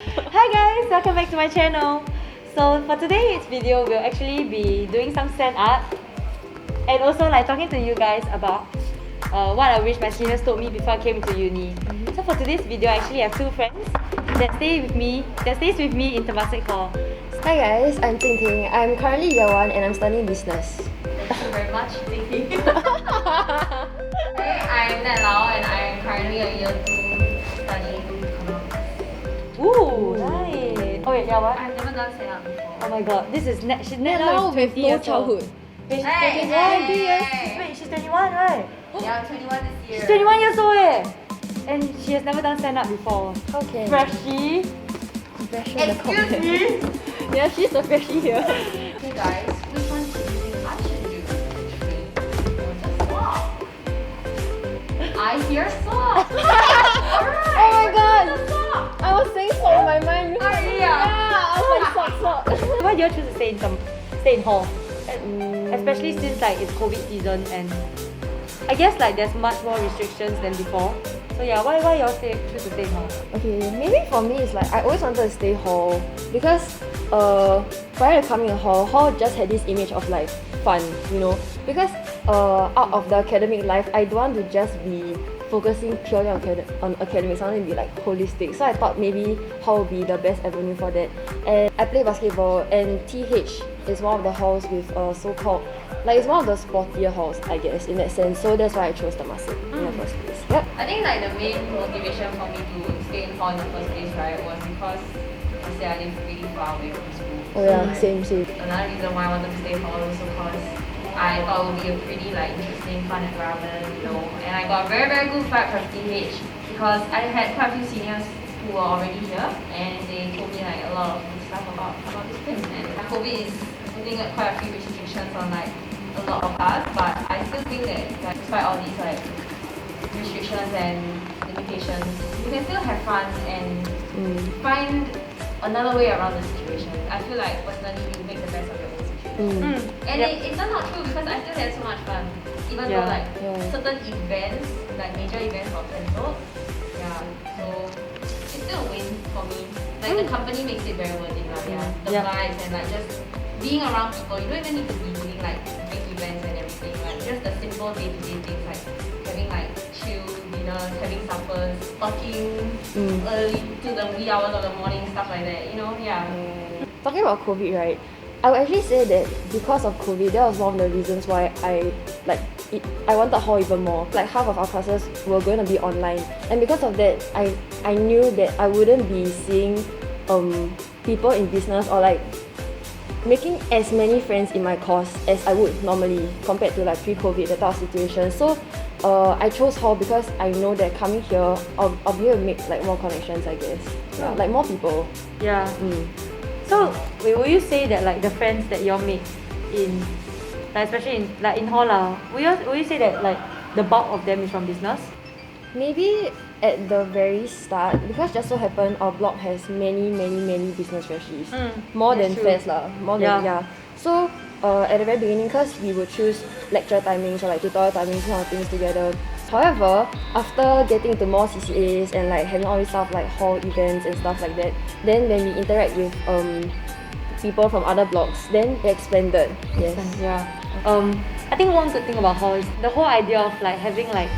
Hi guys, welcome back to my channel. So for today's video, we'll actually be doing some stand-up and also like talking to you guys about what I wish my seniors told me before I came to uni. So for today's video, I actually have two friends that stays with me in Jaymexloo Hall. Hi guys, I'm Jingting. I'm currently year 1 and I'm studying business. Thank you very much, Jingting. I'm Nat Lau and I'm currently a year 2 studying economics. Ooh, nice. Oh wait, yeah, what? I've never done stand-up before. Oh my god, this is Nat Nat Lau Lau is with 20 no years old. childhood. Wait, she's Hey, 21. hey. Wait, she's 21, right? Yeah, I'm 21 this year. She's 21 years old eh. And she has never done stand-up before. How can Freshie. Freshie in the Excuse comment. me? Yeah, she's the freshie here. Hey guys, which one do you think I should do? Train or just swap? I hear swap. Alright. Oh my god. Swap. I was saying swap in my mind. Oh, yeah. Yeah, I was like swap. Why do you choose to stay in hall? Especially since like it's COVID season and I guess like there's much more restrictions than before. So yeah, why y'all choose to stay in hall? Okay, maybe for me it's like I always wanted to stay hall because prior to coming to hall just had this image of like fun, you know. Because out of the academic life, I don't want to just be focusing purely on academics. I want to be like holistic. So I thought maybe hall would be the best avenue for that. And I play basketball, and TH is one of the halls with so-called like it's one of the sportier halls, I guess, in that sense. So that's why I chose Temasek in the first place. Yep. I think like the main motivation for me to stay in hall in the first place, right, was because I live really far away from school. Oh yeah, like, same. Another reason why I wanted to stay in hall was because I thought it would be a pretty like interesting, fun environment, you know. And I got a very, very good vibe from TH because I had quite a few seniors who were already here and they told me like a lot of good stuff about this place. And COVID is putting quite a few restrictions on like a lot of us, but I still think that like, despite all these like restrictions and limitations, you can still have fun and find another way around the situation. I feel like personally you make the best of your own situation. And it turned out true because I still had so much fun. Even though like certain events, like major events got cancelled. Yeah. So it's still a win for me. Like the company makes it very worth it. The vibes and like just being around people. You don't even need to be doing like big events and everything. Like just the simple day-to-day things like having like chill dinners, having suppers, talking early to the wee hours of the morning, stuff like that. You know, Talking about COVID, right? I would actually say that because of COVID, that was one of the reasons why I wanted hall even more. Like half of our classes were going to be online, and because of that, I knew that I wouldn't be seeing people in business or like making as many friends in my course as I would normally compared to like pre-COVID, that type of situation. So I chose hall because I know that coming here, I'll be able to make like more connections, I guess. Yeah, like more people. Yeah. So wait, will you say that like the friends that y'all make in like especially in hall will you say that like the bulk of them is from business? Maybe at the very start, because just so happen our block has many business freshies. More than fairs lah. So at the very beginning, because we would choose lecture timings or like tutorial timings, kind of things together. However, after getting into more CCAs and like having all this stuff like hall events and stuff like that, then when we interact with people from other blocks, then it expanded. Yes. Yeah. I think one good thing about hall is the whole idea of like having like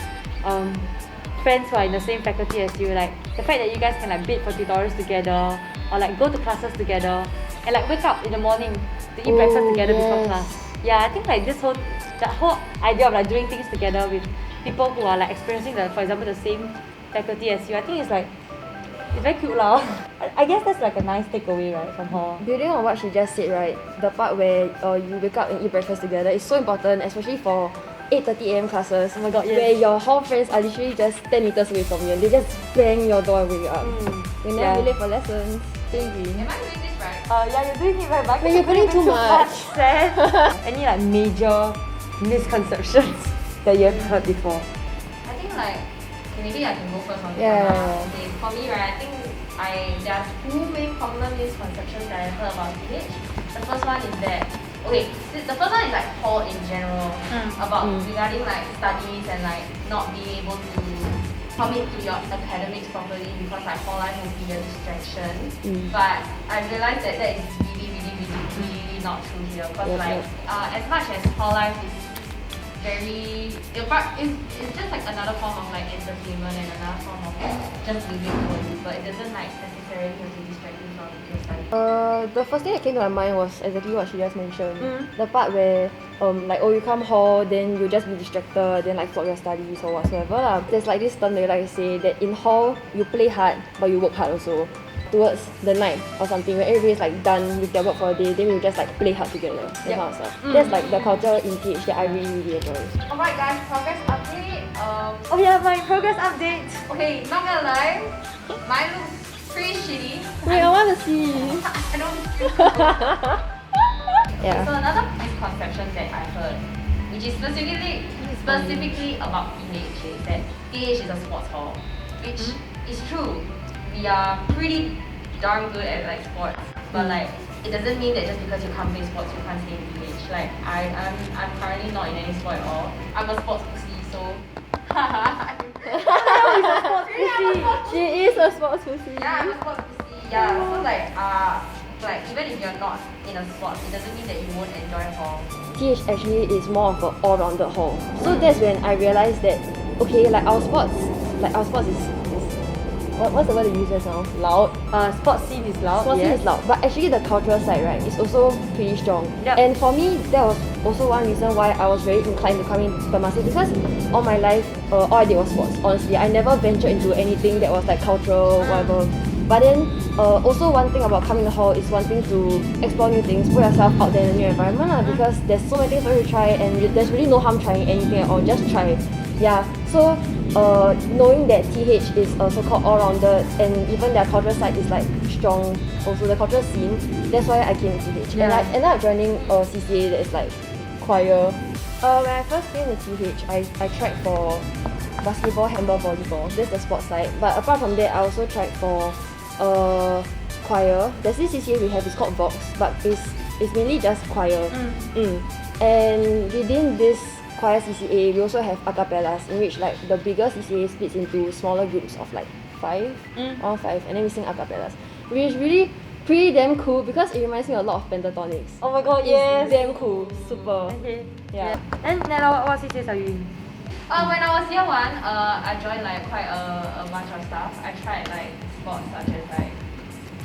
friends who are in the same faculty as you, like the fact that you guys can like bid for tutorials together or like go to classes together and like wake up in the morning to eat breakfast together before class. Yeah, I think like that whole idea of like doing things together with people who are like experiencing for example the same faculty as you, I think it's very cute lah. I guess that's like a nice takeaway, right, from her. Building on what she just said, right, the part where you wake up and eat breakfast together is so important, especially for 8:30 AM classes. Oh my god, yes. Where your hall friends are literally just 10 meters away from you and they just bang your door and wake you up. You never be late for lessons. Don't agree. Am I doing this right? Yeah, you're doing it right, but you're putting too much. Any like major misconceptions that you have heard before? I think like maybe I can go first on this Yeah. one. Okay, for me, right, I think there are two main common misconceptions that I heard about TH. The first one is that the first one is like hall in general about regarding like studies and like not being able to commit to your academics properly because like hall life will be a distraction. But I realized that that is really not true here because as much as hall life is it's just like another form of like entertainment and another form of just living for you, but it doesn't like necessarily have to distract you from your studies. The first thing that came to my mind was exactly what she just mentioned. The part where like you come hall, then you just be distracted, then like flop your studies or whatsoever lah. There's like this term they like to say that in hall you play hard but you work hard also. Towards the night or something where everybody's like done with their work for the day, then we just like play hard together. That kind of stuff. That's like the culture in TH that I really enjoy. Alright guys, progress update. Oh yeah, my progress update. Okay, not gonna lie, mine looks pretty shitty. Wait, I want to see. I don't Yeah. So another misconception that I heard, which is specifically about TH, is that TH is a sports hall, which is true. We are pretty darn good at like sports, but like it doesn't mean that just because you can't play sports you can't stay in TH. Like I'm currently not in any sport at all. I'm a sports pussy, so She is a sports pussy. yeah, I'm a sports pussy. Yeah, so like even if you're not in a sport, it doesn't mean that you won't enjoy hall. TH actually is more of an all-rounded hall. So that's when I realized that okay, like our sports is what's the word they use just now? Loud. Sports scene is loud. Sports scene is loud, but actually the cultural side, right, is also pretty strong. Yep. And for me, that was also one reason why I was very inclined to come into Temasek because all my life, all I did was sports. Honestly, I never ventured into anything that was like cultural, whatever. But then, also one thing about coming to hall is wanting to explore new things, put yourself out there in a new environment because there's so many things for you to try and there's really no harm trying anything at all, just try. Yeah, so knowing that TH is so-called all-rounded and even their cultural side is like strong, also the cultural scene, that's why I came to TH. And I ended up joining a CCA that is like choir. When I first came to TH, I tried for basketball, handball, volleyball. That's the sports side. But apart from that, I also tried for choir. There's this CCA we have, it's called Vox, but it's mainly just choir. And within this choir CCA, we also have acapellas in which like the bigger CCA splits into smaller groups of like 5, and then we sing acapellas, which is really pretty damn cool because it reminds me a lot of pentatonics. Oh my god, yes. It's damn cool, super. Okay. Yeah. And Nat Lau, what CCAs are you in? When I was year 1, I joined like quite a bunch of stuff. I tried like sports such as like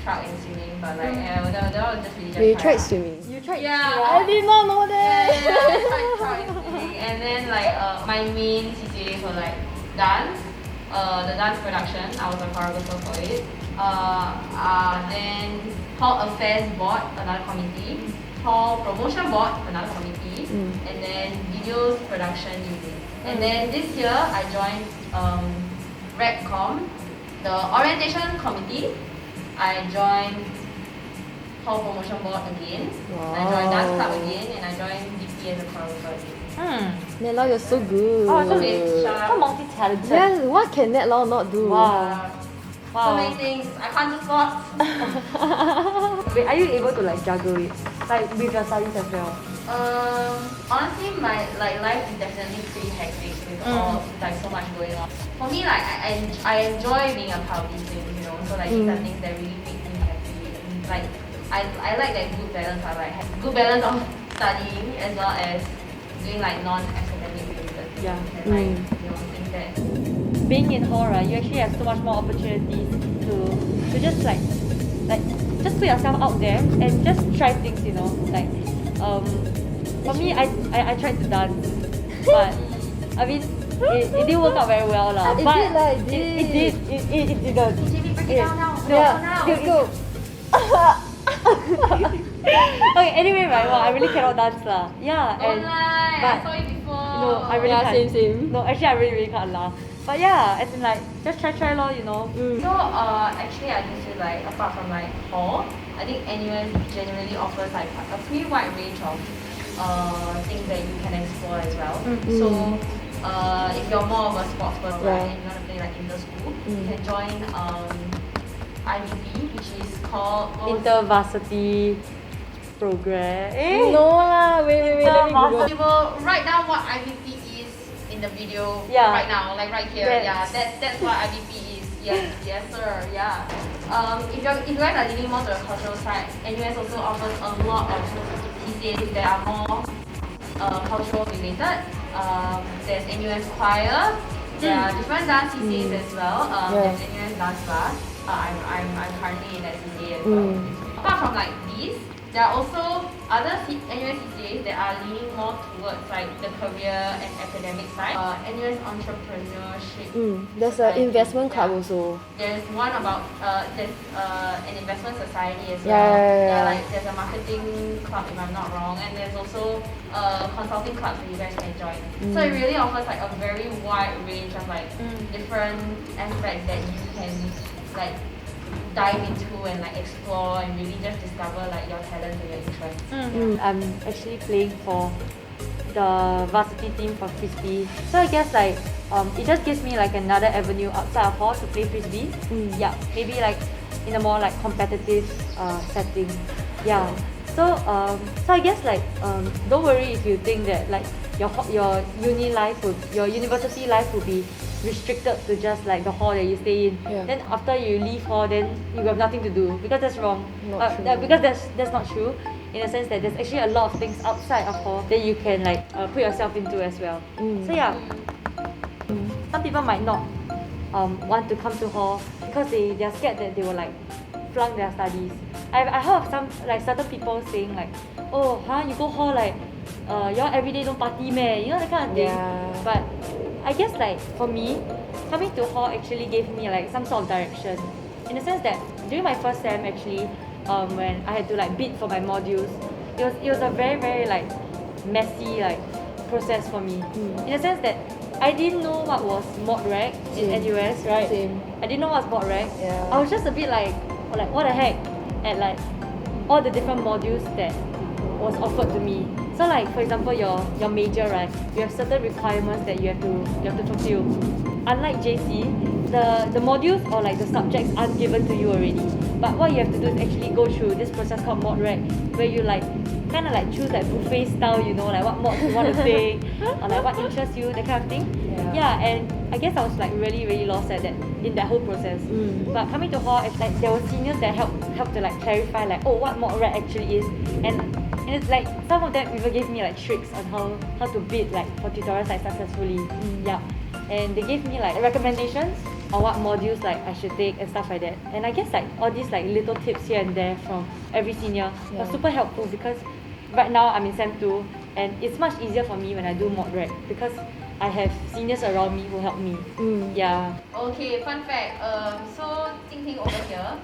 track and swimming, but like that was just really just You tried swimming? You tried? I did not know that! Yeah, I tried track and swimming. And then like my main CCAs were like dance, the dance production, I was a choreographer for it. Then hall affairs board, another committee. Hall promotion board, another committee. And then videos production unit. And then this year I joined RECCOM, the orientation committee. I joined hall promotion board again. Wow. I joined dance club again, and I joined DP as a choreographer again. Nat Lau, you're so good. Oh, so So multi-talented. Yes, what can Nat Lau not do? Wow. So many things. I can't do sports. Wait, are you able to like juggle it? Like with your studies as well? Honestly, my like life is definitely pretty hectic with all like so much going on. For me, like I enjoy being a part of these things, you know. So like these are things that really make me happy. And, like I like that good balance. I like have good balance of studying as well as doing like non-academic related things. Yeah. And like you know things that. Being in hall, right, you actually have so much more opportunities to just like just put yourself out there and just try things, you know. Like for me, I tried to dance, but I mean it didn't work out very well lah. But it didn't. Jayme, break it down now. Yeah, Now. go. Okay, anyway, right, well, I really cannot dance lah. Yeah, Don't and lie. but I saw you before. no, I really can't. same. No, actually, I really can't lah. But yeah, as in like just try lor, you know. So actually I just feel like apart from like hall, I think NUS generally offers like a pretty wide range of things that you can explore as well. So if you're more of a sports person, right, and you want to play like inter school, you can join IVP, which is called Inter-varsity program. No lah, wait, let me Google. We will write down what IVP is in the the video Yeah. right now, like right here. Yes. Yeah, that's what IBP is. Yes sir. Yeah. If you guys are leaning more to the cultural side, NUS also offers a lot of TCAs that are more cultural related. There's NUS choir. There are different dance TCAs as well. There's NUS dance class. I'm currently in that CCA as well. Apart from like these, there are also other NUS CCAs that are leaning more towards like the career and academic side. NUS entrepreneurship. There's an investment club also. There's one about there's an investment society as well. Yeah. Like there's a marketing club if I'm not wrong, and there's also consulting clubs that you guys can join. So it really offers like a very wide range of like different aspects that you can like dive into and like explore and really just discover like your talents and your interests. I'm actually playing for the varsity team for frisbee. So I guess like it just gives me like another avenue outside of hall to play frisbee. Yeah, maybe like in a more like competitive setting. Yeah. So so I guess like don't worry if you think that like your university life would be restricted to just like the hall that you stay in. Yeah. Then after you leave hall, then you have nothing to do because that's wrong. Not true. Because that's not true. In a sense that there's actually a lot of things outside of hall that you can like put yourself into as well. So yeah, some people might not want to come to hall because they're scared that they will like flunk their studies. I heard of some like certain people saying like, oh, you go hall like y'all everyday don't party meh? You know that kind of thing. Yeah. But I guess like for me, coming to hall actually gave me like some sort of direction. In the sense that during my first sem actually, when I had to like bid for my modules, it was a very very like messy like process for me. In the sense that I didn't know what was mod-rec in NUS, right? Same. I didn't know what's mod-rec. Yeah. I was just a bit like what the heck at like all the different modules that was offered to me. So like for example your major, right? You have certain requirements that you have to fulfill. Unlike JC, the modules or like the subjects aren't given to you already. But what you have to do is actually go through this process called mod-rec, where you like kind of like choose like buffet style, you know, like what mods you want to take or like what interests you, that kind of thing. Yeah, and I guess I was like really really lost at that in that whole process. But coming to hall, it's like there were seniors that helped to like clarify like what mod-rec actually is, and it's like some of them even gave me like tricks on how to bid like for tutorials like successfully. Yeah, and they gave me like recommendations on what modules like I should take and stuff like that. And I guess like all these like little tips here and there from every senior are super helpful because right now I'm in sem 2 and it's much easier for me when I do mod-rec because I have seniors around me who help me. Yeah. Okay, fun fact. So Jingting over here.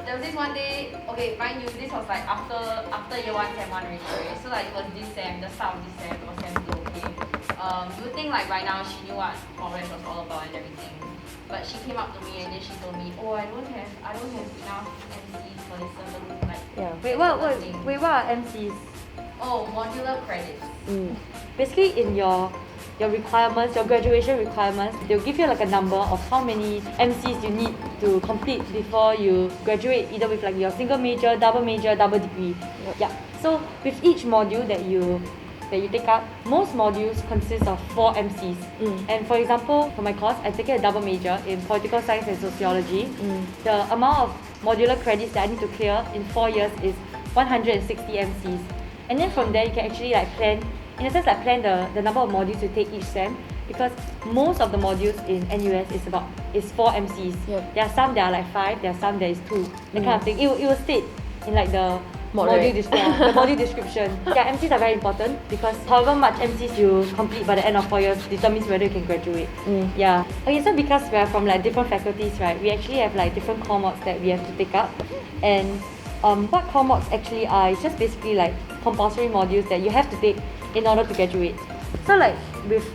There was this one day. Okay, mind you, this was like after year 1 sem 1 already, right? So like it was this sem, the start of this sem, it was sem 2. Okay. You would think like right now she knew what mod-rec was all about and everything, but she came up to me and then she told me, oh, I don't have enough MCs for this certain like. Yeah. Wait, what are MCs? Oh, modular credits. Basically in your requirements, your graduation requirements, they'll give you like a number of how many MCs you need to complete before you graduate, either with like your single major, double degree. Yeah. So with each module that you take up, most modules consist of 4 MCs. And for example, for my course, I take a double major in political science and sociology. The amount of modular credits that I need to clear in 4 years is 160 MCs. And then from there, you can actually like plan, in a sense like plan the number of modules you take each sem, because most of the modules in NUS is 4 MCs. There are some that are like 5, there are some that is 2, that kind of thing. It will state in like the module description. Yeah, MCs are very important because however much MCs you complete by the end of 4 years determines whether you can graduate. Yeah. Okay, so because we are from like different faculties, right, we actually have like different core mods that we have to take up. And what core mods actually are, it's just basically like compulsory modules that you have to take in order to graduate. So like with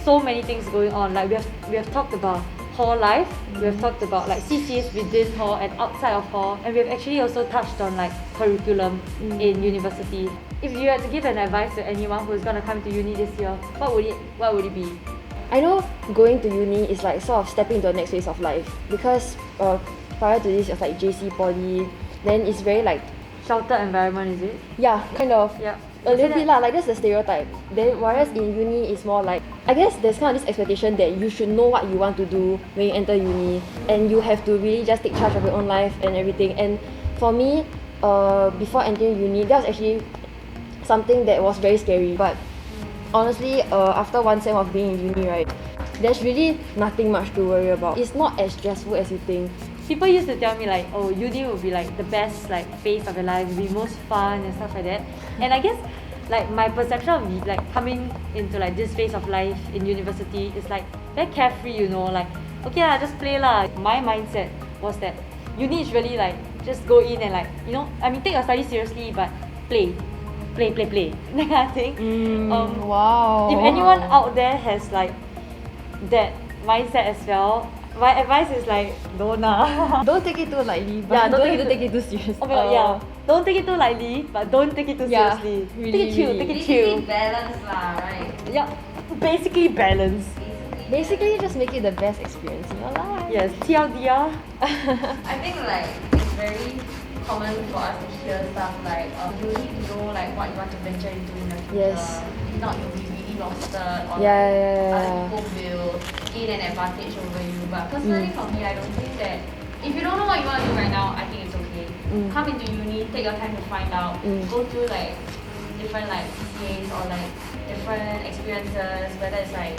so many things going on, like we have talked about hall life, we have talked about like CCAs within hall and outside of hall, and we have actually also touched on like curriculum in university. If you had to give an advice to anyone who is going to come to uni this year, what would it be? I know going to uni is like sort of stepping to the next phase of life because prior to this it was like JC, Poly, then it's very like Sheltered environment, is it? yeah, kind of. Yeah. A little bit lah, like that's the stereotype. Then whereas in uni it's more like, I guess there's kind of this expectation that you should know what you want to do when you enter uni, and you have to really just take charge of your own life and everything. And for me, before entering uni, that was actually something that was very scary. But honestly, after one sem of being in uni, right, there's really nothing much to worry about. It's not as stressful as you think. People used to tell me like, oh, uni will be like the best like phase of your life, will be most fun and stuff like that. And I guess like my perception of like coming into like this phase of life in university is like very carefree, you know, like okay lah, just play lah. My mindset was that uni is really like just go in and like, you know, I mean take your studies seriously but play that kind of thing. Wow. If anyone out there has like that mindset as well, my advice is like don't Don't take it too lightly, but Yeah, don't take it too seriously. Oh my god, yeah. Don't take it too lightly, but don't take it too Yeah, seriously. really, take it chill, really. take it chill. Basically balance lah, right? Yeah, basically balance. Basically, just make it the best experience in your life. Yes, TLDR. I think like it's very common for us to hear stuff like you need to know like what you want to venture into in the future. Yes. If not, you'll be really lost or Yeah. other people will gain an advantage over you. But personally for me, I don't think that if you don't know what you want to do right now, I think it's okay. Come into uni, take your time to find out. Go through like different like PCAs or like different experiences, whether it's like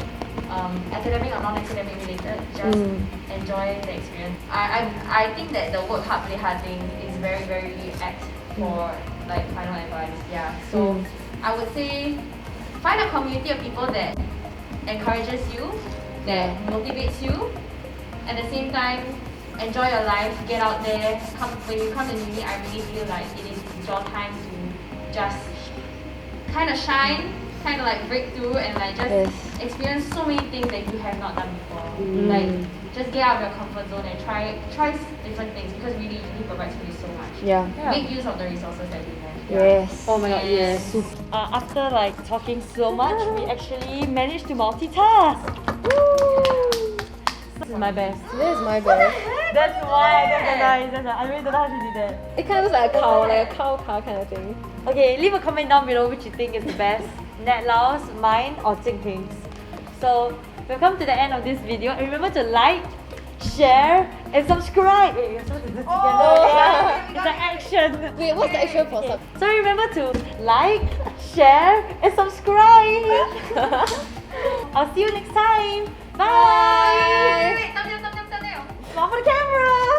academic or non-academic related. Just enjoy the experience. I think that the work hard, play hard thing is very very apt for like final advice. Yeah. So I would say find a community of people that encourages you, that motivates you. At the same time, enjoy your life, get out there. When you come to uni, I really feel like it is your time to just kind of shine, kind of like break through and like just experience so many things that you have not done before. Like just get out of your comfort zone and try different things, because really uni provides you with so much. Yeah. Make use of the resources that we have. Yes. Oh my god, yes. After like talking so much, we actually managed to multitask. This is my best. This is my best. That's why. That's nice. I really don't know how she did that. It kind of looks like a cow car kind of thing. Okay, leave a comment down below which you think is the best. Nat Lau's, mine, or Jingting's. So we've come to the end of this video, and remember to like, share, and subscribe. Wait, we're supposed to do it together. Yeah. It's an action. Wait, what's the actual process? So remember to like, share, and subscribe. I'll see you next time. Bye. Wait, thumbnail. Smile for the camera.